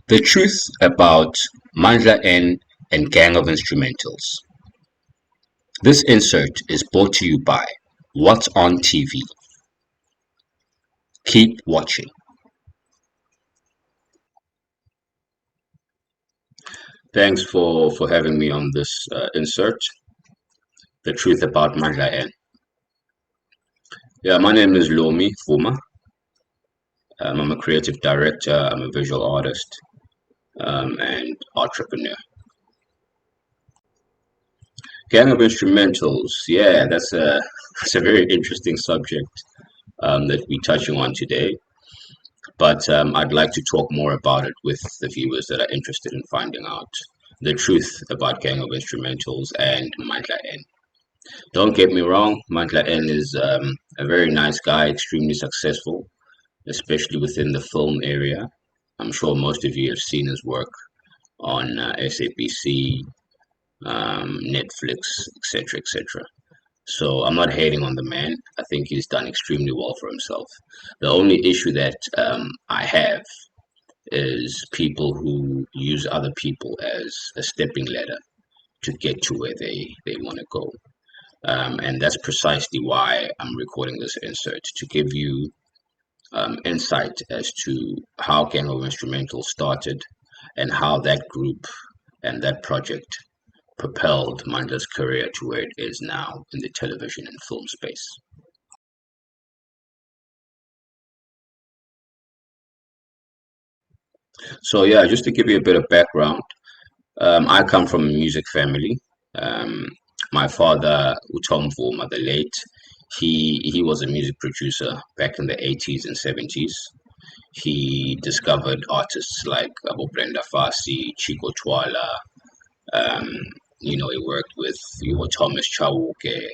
The truth about Mandla N and Gang of Instrumentals. This insert is brought to you by What's on TV. Keep watching. Thanks for having me on this insert. The truth about Mandla N. Yeah, my name is Lomi Fuma. I'm a creative director. I'm a visual artist and entrepreneur. Gang of Instrumentals. Yeah, that's a very interesting subject that we're touching on today. But I'd like to talk more about it with the viewers that are interested in finding out the truth about Gang of Instrumentals and Mandla N. Don't get me wrong, Mandla N is a very nice guy, extremely successful, especially within the film area. I'm sure most of you have seen his work on SABC, Netflix, etc., etc. So I'm not hating on the man. I think he's done extremely well for himself. The only issue that I have is people who use other people as a stepping ladder to get to where they want to go. And that's precisely why I'm recording this insert to give you insight as to how Gang of Instrumental started and how that group and that project propelled Mandla's career to where it is now in the television and film space. So yeah, just to give you a bit of background, I come from a music family. Um, my father, Utom Vuma, the late, he was a music producer back in the 80s and 70s. He discovered artists like Abu Brenda Fassi, Chico Twala. Um, he worked with Thomas Chauke,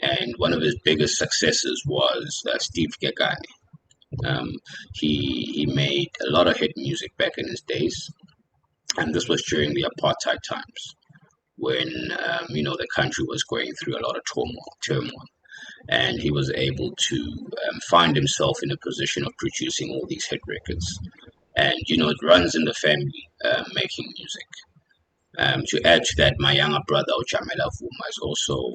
and one of his biggest successes was Steve Gegani. Um, he made a lot of hit music back in his days, and this was during the apartheid times when the country was going through a lot of turmoil, and he was able to find himself in a position of producing all these hit records. And it runs in the family, making music. To add to that, my younger brother Ojamela Vuma is also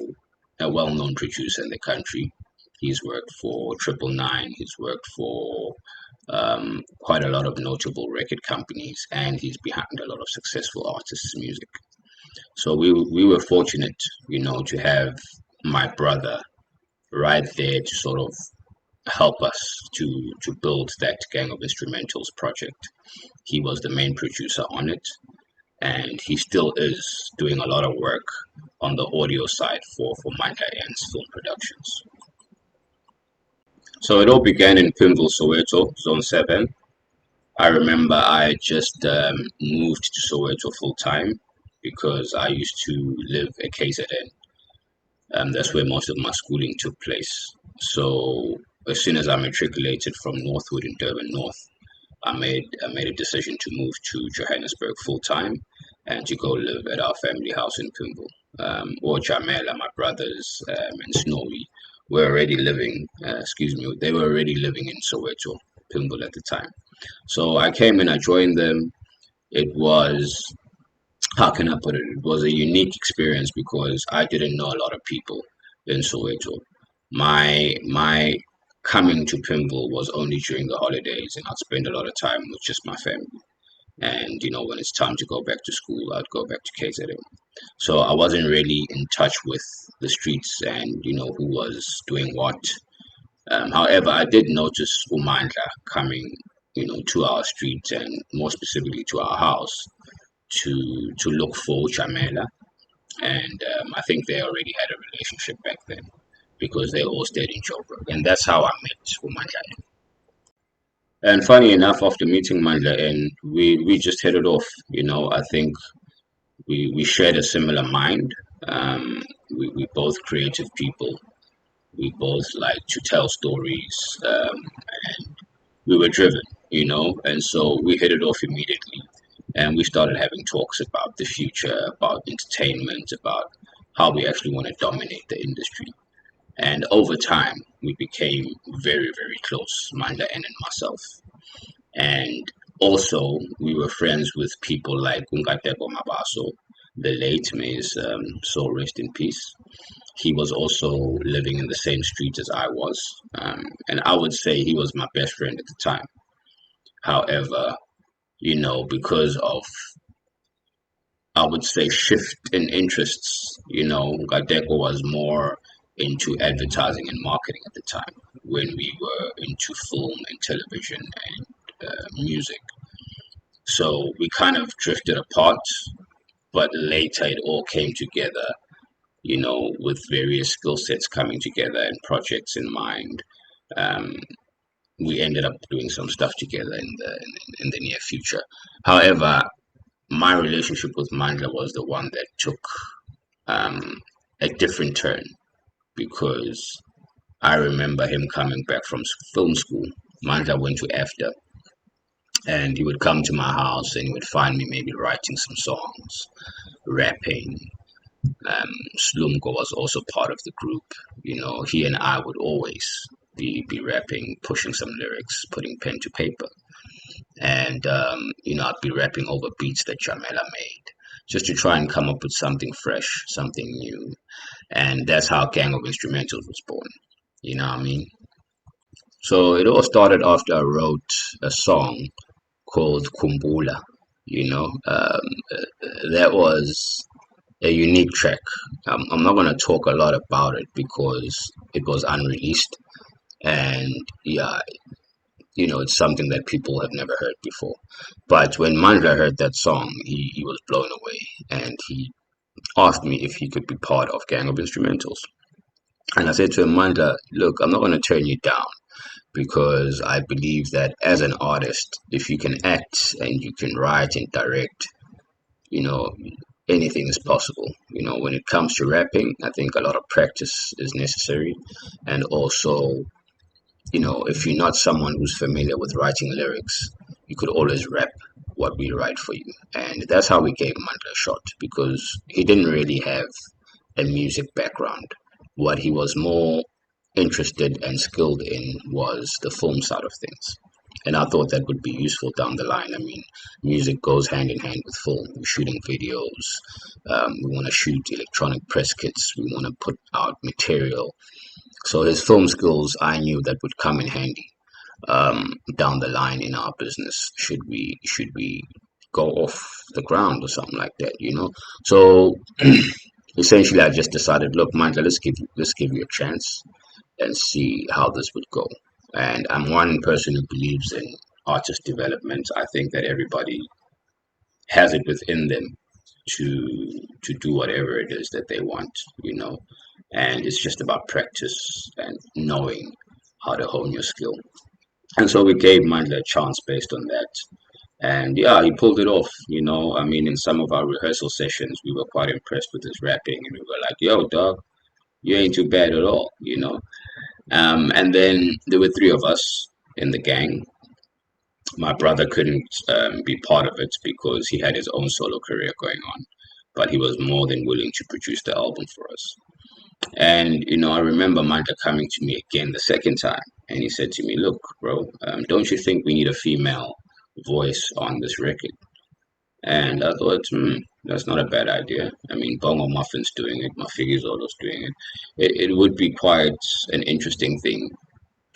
a well-known producer in the country. He's worked for Triple Nine. He's worked for quite a lot of notable record companies, and he's behind a lot of successful artists' music. So we were fortunate, to have my brother right there to sort of help us to build that Gang of Instrumentals project. He was the main producer on it, and he still is doing a lot of work on the audio side for Mandla and film productions. So it all began in Pimville, Soweto, Zone 7. I remember I just moved to Soweto full time because I used to live at KZN. That's where most of my schooling took place. So as soon as I matriculated from Northwood in Durban North, I made a decision to move to Johannesburg full time and to go live at our family house in Pimville. Or Jamela, my brothers, and Snowy were already living. They were already living in Soweto, Pimville at the time. So I came and I joined them. It was, how can I put it? It was a unique experience because I didn't know a lot of people in Soweto. My coming to Pimville was only during the holidays, and I'd spend a lot of time with just my family. And when it's time to go back to school, I'd go back to KZN. So I wasn't really in touch with the streets and who was doing what. However, I did notice Umandla coming, to our street and more specifically to our house to look for Jamela. And I think they already had a relationship back then because they all stayed in Joburg, and that's how I met Umandla. And funny enough, after meeting Mandla, and we just hit it off. I think we shared a similar mind. We both creative people. We both like to tell stories, and we were driven, and so we hit it off immediately. And we started having talks about the future, about entertainment, about how we actually want to dominate the industry. And over time, we became very, very close, Manda and myself. And Also, we were friends with people like Ungateko Mabaso, the late, may his soul rest in peace. He was also living in the same street as I was, and I would say he was my best friend at the time. However, because of, I would say, shift in interests, Gadeko was more into advertising and marketing at the time when we were into film and television and music. So we kind of drifted apart, but later it all came together, with various skill sets coming together and projects in mind. Um, we ended up doing some stuff together in the near future. However, my relationship with Mandla was the one that took um, a different turn because I remember him coming back from film school. Mandla went to AFDA, and he would come to my house and he would find me maybe writing some songs, rapping. Slumko was also part of the group. He and I would always be rapping, pushing some lyrics, putting pen to paper. And, I'd be rapping over beats that Jamela made just to try and come up with something fresh, something new. And that's how Gang of Instrumentals was born. You know what I mean? So it all started after I wrote a song called Kumbula. You know, um, that was a unique track. I'm not going to talk a lot about it because it was unreleased, and yeah, it's something that people have never heard before. But when Mandla heard that song, he was blown away, and he asked me if he could be part of Gang of Instrumentals. And I said to him, Mandla, look, I'm not going to turn you down because I believe that as an artist, if you can act and you can write and direct, you know, anything is possible. When it comes to rapping, I think a lot of practice is necessary. And also, if you're not someone who's familiar with writing lyrics, you could always rap what we write for you. And that's how we gave Mandla a shot because he didn't really have a music background. What he was more interested and skilled in was the film side of things. And I thought that would be useful down the line. I mean, music goes hand in hand with film. We're shooting videos, we want to shoot electronic press kits, we want to put out material. So his film skills, I knew that would come in handy down the line in our business. Should we go off the ground or something like that? So essentially, I just decided, look, Mandla, let's give you a chance and see how this would go. And I'm one person who believes in artist development. I think that everybody has it within them to do whatever it is that they want, and it's just about practice and knowing how to hone your skill. And so we gave Mandla a chance based on that. And yeah, he pulled it off. I mean, in some of our rehearsal sessions, we were quite impressed with his rapping, and we were like, "Yo, dog, you ain't too bad at all." And then there were three of us in the gang. My brother couldn't be part of it because he had his own solo career going on, but he was more than willing to produce the album for us. And I remember Manta coming to me again the second time, and he said to me, "Look, bro, don't you think we need a female voice on this record?" And I thought, that's not a bad idea. I mean, Bongo Muffin's doing it, Mafiki's always doing it. It would be quite an interesting thing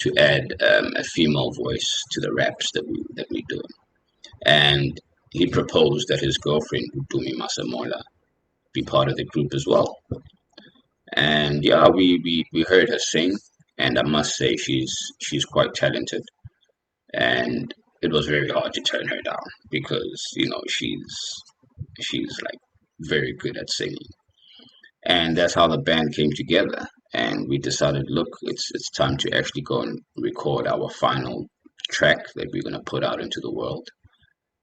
to add a female voice to the raps that we do. And he proposed that his girlfriend, Dumi Masamola, be part of the group as well. And yeah, we heard her sing, and I must say she's quite talented. And it was very hard to turn her down because she's like very good at singing. And that's how the band came together. And we decided, look, it's time to actually go and record our final track that we're gonna put out into the world.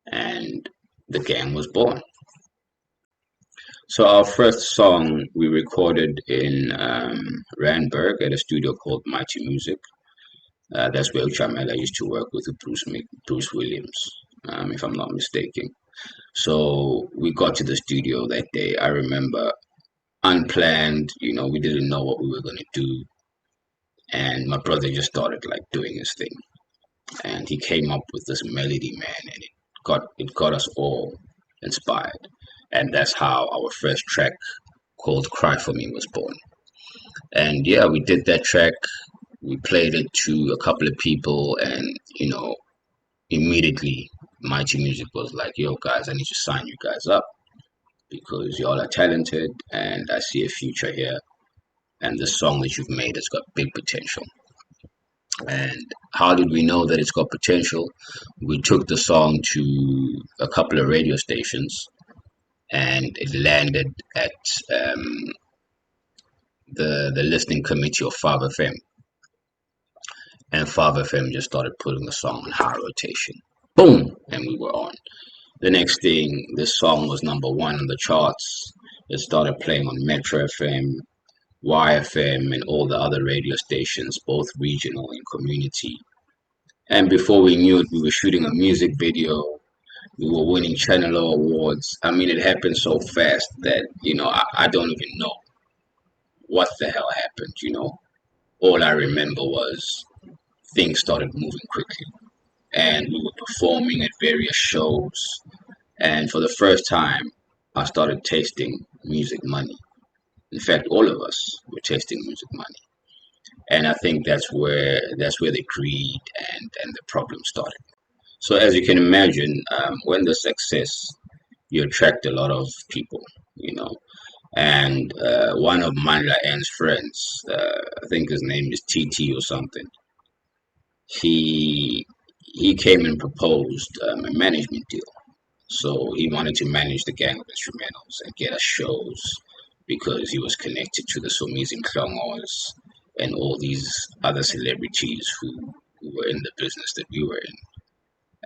And the gang was born. So our first song we recorded in Randburg at a studio called Mighty Music. That's where Uchamela used to work with Bruce Williams, if I'm not mistaken. So we got to the studio that day. I remember unplanned, we didn't know what we were going to do. And my brother just started like doing his thing. And he came up with this melody, man, and it got us all inspired, and that's how our first track called "Cry for Me" was born. And yeah, we did that track. We played it to a couple of people, and immediately Mighty Music was like, "Yo, guys, I need to sign you guys up because y'all are talented, and I see a future here. And the song that you've made has got big potential." And how did we know that it's got potential? We took the song to a couple of radio stations, and it landed at um, the listening committee of 5FM, and 5FM just started putting the song on high rotation. Boom, and we were on. The next thing, this song was number one on the charts. It started playing on Metro FM, YFM, and all the other radio stations, both regional and community. And before we knew it, we were shooting a music video. We were winning Channel O awards. I mean, it happened so fast that, I don't even know what the hell happened. All I remember was things started moving quickly. And we were performing at various shows. And for the first time, I started tasting music money. In fact, all of us were tasting music money. And I think that's where the greed and the problem started. So as you can imagine, when there's success, you attract a lot of people, you know. And one of Mandla N's friends, I think his name is TT or something, he he came and proposed a management deal. So he wanted to manage the gang of instrumentals and get us shows because he was connected to the Somizi Mhlongos and all these other celebrities who were in the business that we were in.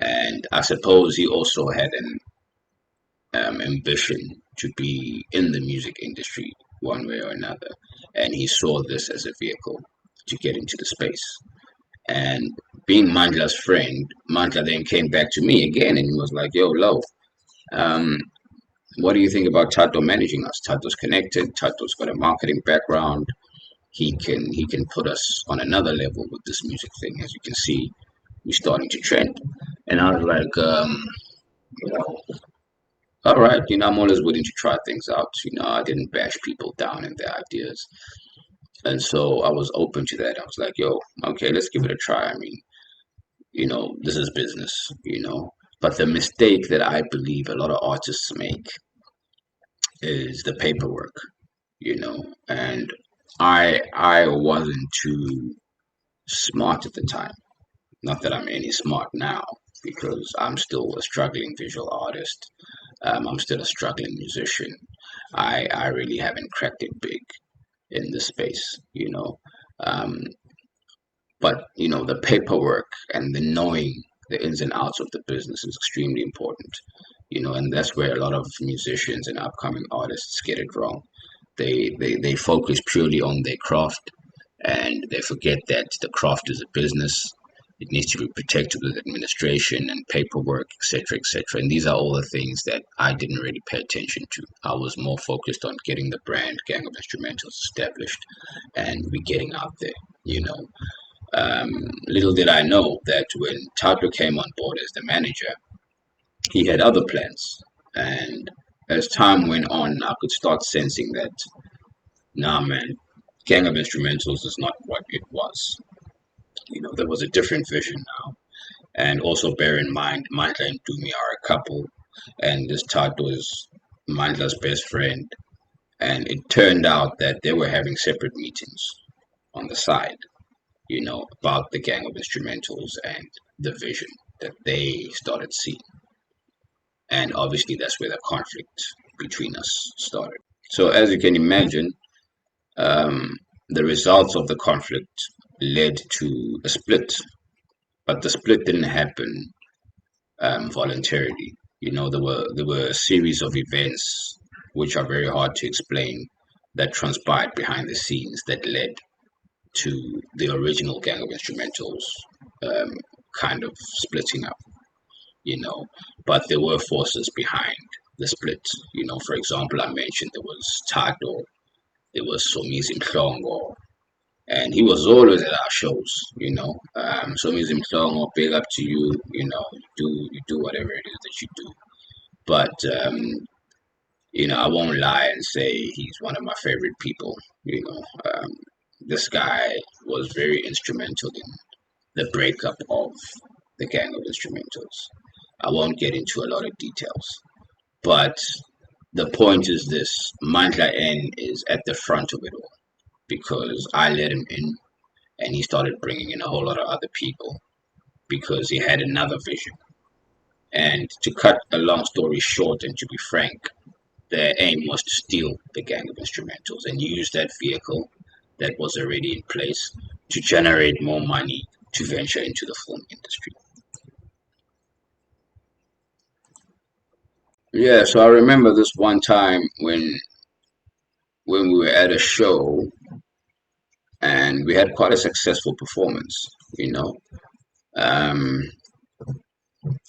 And I suppose he also had an ambition to be in the music industry one way or another. And he saw this as a vehicle to get into the space. And being Mandla's friend, Mandla then came back to me again and he was like, "Yo, Lo, um, what do you think about Tato managing us? Tato's connected. Tato's got a marketing background. He can put us on another level with this music thing. As you can see, we're starting to trend." And I was like, you know, all right, I'm always willing to try things out. I didn't bash people down in their ideas. And so I was open to that. I was like, yo, okay, let's give it a try. I mean, this is business. But the mistake that I believe a lot of artists make is the paperwork, and I wasn't too smart at the time. Not that I'm any smart now, because I'm still a struggling visual artist. I'm still a struggling musician. I really haven't cracked it big in this space. Um, but the paperwork and the knowing the ins and outs of the business is extremely important. And that's where a lot of musicians and upcoming artists get it wrong. They focus purely on their craft, and they forget that the craft is a business. It needs to be protected with administration and paperwork, etc., etc. And these are all the things that I didn't really pay attention to. I was more focused on getting the brand Gang of Instrumentals established, and we getting out there. Little did I know that when Tato came on board as the manager, he had other plans. And as time went on, I could start sensing that, nah, man, Gang of Instrumentals is not what it was. There was a different vision now. And also bear in mind, Mandla and Dumi are a couple, and this Tato is Mandla's best friend. And it turned out that they were having separate meetings on the side, about the Gang of Instrumentals and the vision that they started seeing. And obviously, that's where the conflict between us started. So, as you can imagine, um, the results of the conflict led to a split, but the split didn't happen voluntarily. There were a series of events which are very hard to explain that transpired behind the scenes that led to the original Gang of Instrumentals um, kind of splitting up. you know, but there were forces behind the split. For example, I mentioned there was Tato, there was Somizi Mhlongo, and he was always at our shows. So Museum song or big up to you. You do whatever it is that you do. But I won't lie and say he's one of my favorite people. This guy was very instrumental in the breakup of the gang of instrumentals. I won't get into a lot of details, but the point is this: Mandla N is at the front of it all because I let him in, and he started bringing in a whole lot of other people because he had another vision. And to cut a long story short, and to be frank, their aim was to steal the gang of instrumentals and use that vehicle that was already in place to generate more money to venture into the film industry. Yeah, so I remember this one time when we were at a show and we had quite a successful performance, you know. Um,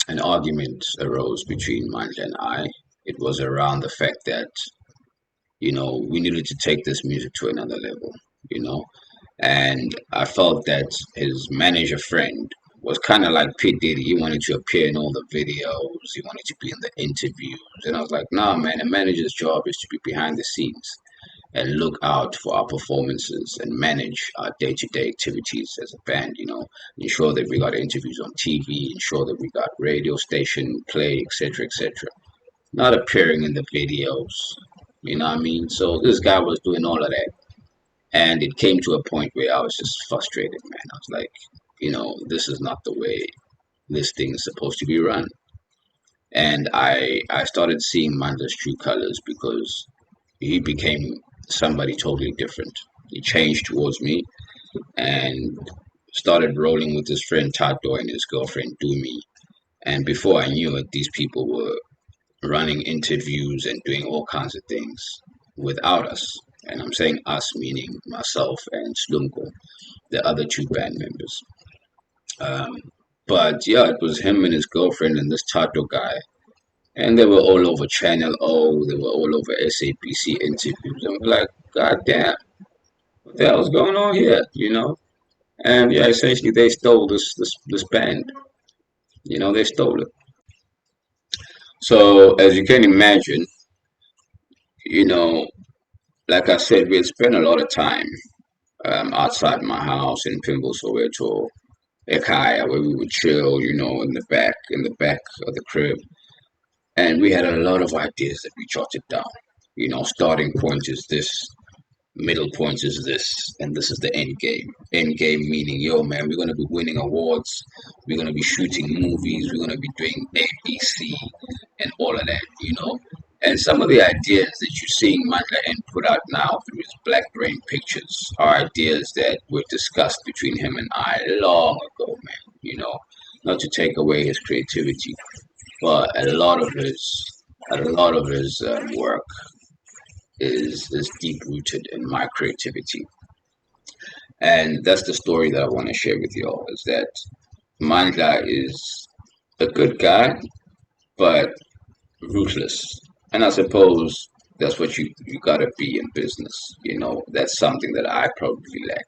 an argument arose between Mandla and I. It was around the fact that, we needed to take this music to another level, you know. And I felt that his manager friend was kind of like P. Diddy. He wanted to appear in all the videos, he wanted to be in the interviews. And I was like, nah, man, a manager's job is to be behind the scenes and look out for our performances and manage our day-to-day activities as a band, ensure that we got interviews on TV, ensure that we got radio station play, etc., etc. Not appearing in the videos, you know what I mean? So this guy was doing all of that. And it came to a point where I was just frustrated, man. I was like, this is not the way this thing is supposed to be run. And I started seeing Mandla's true colors because he became somebody totally different. He changed towards me and started rolling with his friend Tato and his girlfriend Dumi. And before I knew it, these people were running interviews and doing all kinds of things without us. And I'm saying us, meaning myself and Slumko, the other two band members. Um, but yeah, it was him and his girlfriend and this Tato guy. And they were all over Channel O, they were all over SABC interviews. And we're like, God damn, what the hell's going on here? And yeah, essentially they stole this band. They stole it. So as you can imagine, you know, like I said, we had spent a lot of time outside my house in Pimble, Soweto, Ekaya, where we would chill, in the back of the crib. And we had a lot of ideas that we jotted down. Starting point is this, middle point is this, and this is the end game. End game meaning, yo, man, we're gonna be winning awards, we're gonna be shooting movies, we're gonna be doing ABC and all of that. And some of the ideas that you're seeing Mandla and put out now through his Black Brain Pictures are ideas that were discussed between him and I long ago, man. Not to take away his creativity, but a lot of his work is deep rooted in my creativity, and that's the story that I want to share with you all. Is that Mandla is a good guy, but ruthless, and I suppose that's what you gotta be in business. That's something that I probably lack.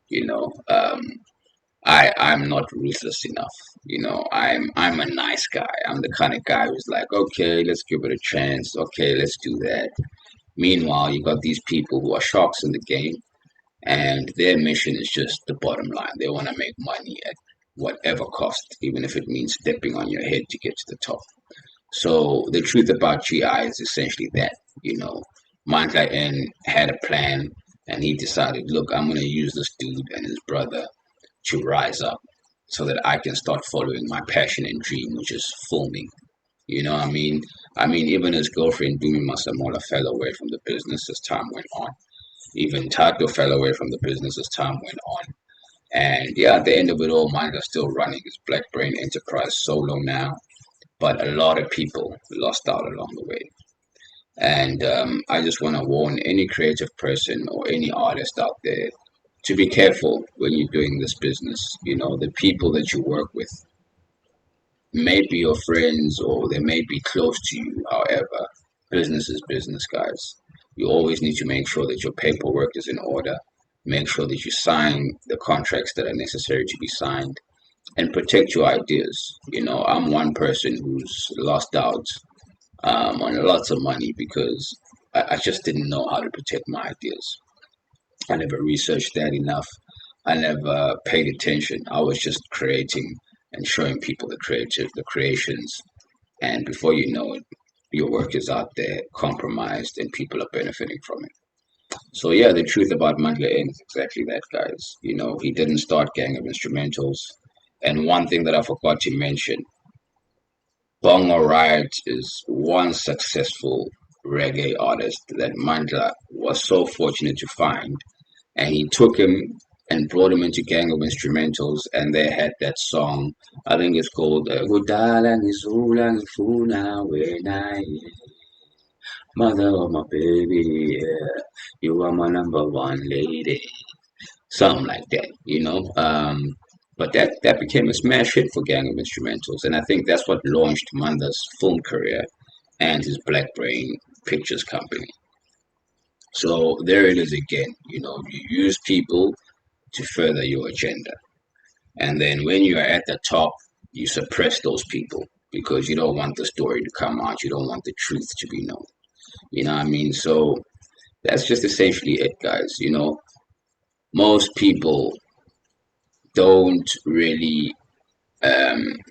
You know, um, I'm not ruthless enough. I'm a nice guy. I'm the kind of guy who's like, okay, let's give it a chance. Okay, let's do that. Meanwhile, you got these people who are sharks in the game, and their mission is just the bottom line. They want to make money at whatever cost, even if it means stepping on your head to get to the top. So the truth about GI is essentially that, Mandla N had a plan, and he decided, look, I'm going to use this dude and his brother to rise up so that I can start following my passion and dream, which is filming. You know what I mean? Even his girlfriend, Dumi Masamola, fell away from the business as time went on. Even Tato fell away from the business as time went on. And yeah, at the end of it all, Manga's still running his Black Brain Enterprise solo now. But a lot of people lost out along the way. And I just want to warn any creative person or any artist out there to be careful when you're doing this business. The people that you work with may be your friends or they may be close to you. However, business is business, guys. You always need to make sure that your paperwork is in order. Make sure that you sign the contracts that are necessary to be signed, and protect your ideas. I'm one person who's lost out on lots of money because I just didn't know how to protect my ideas. I never researched that enough. I never paid attention. I was just creating and showing people the creations, and before you know it, your work is out there compromised and people are benefiting from it. So yeah, the truth about Mandla is exactly that, guys. He didn't start Gang of Instrumentals. And one thing that I forgot to mention, Bongo Riot is one successful reggae artist that Mandla was so fortunate to find. And he took him and brought him into Gang of Instrumentals, and they had that song. I think it's called Kudala Ngizula Ngifuna Wena, Mother of my baby, yeah. You are my number one lady. Something like that. But that became a smash hit for Gang of Instrumentals, and I think that's what launched Mandla's film career and his Black Brain Pictures company. So there it is again. You use people to further your agenda. And then when you are at the top, you suppress those people because you don't want the story to come out. You don't want the truth to be known. You know what I mean? So that's just essentially it, guys. Most people don't really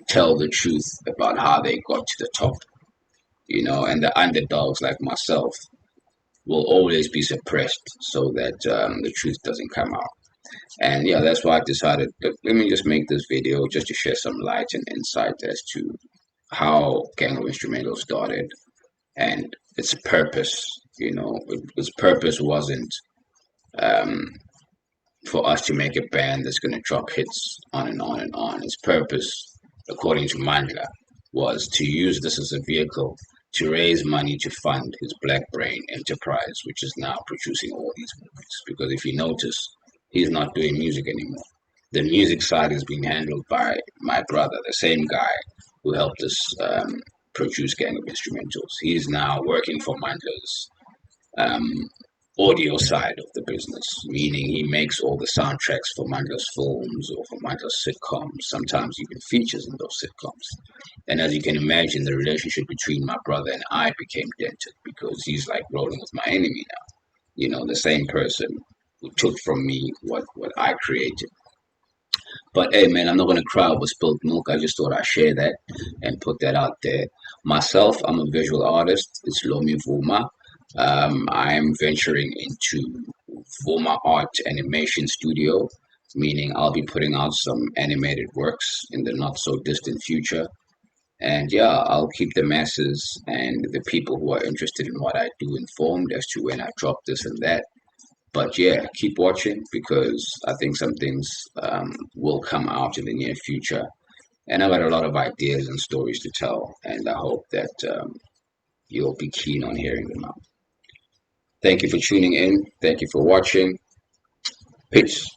tell the truth about how they got to the top, and the underdogs like myself will always be suppressed so that the truth doesn't come out. And yeah, that's why I decided, let me just make this video just to share some light and insight as to how Gang of Instrumental started and its purpose. Its purpose wasn't um, for us to make a band that's going to drop hits on and on and on. Its purpose, according to Mandla, was to use this as a vehicle to raise money to fund his Black Brain enterprise, which is now producing all these movies. Because if you notice, he's not doing music anymore. The music side is being handled by my brother, the same guy who helped us produce Gang of Instrumentals. He's now working for Mandla's um, audio side of the business, meaning he makes all the soundtracks for Mandla's films or for Mandla's sitcoms, sometimes even features in those sitcoms. And as you can imagine, the relationship between my brother and I became dented because he's like rolling with my enemy now. The same person who took from me what I created. But hey, man, I'm not gonna cry over spilled milk. I just thought I'd share that and put that out there. Myself, I'm a visual artist. It's Lomi Vuma. I'm venturing into Vuma Art Animation Studio, meaning I'll be putting out some animated works in the not so distant future. And yeah, I'll keep the masses and the people who are interested in what I do informed as to when I drop this and that. But yeah, keep watching because I think some things will come out in the near future. And I've got a lot of ideas and stories to tell, and I hope that you'll be keen on hearing them out. Thank you for tuning in. Thank you for watching. Peace.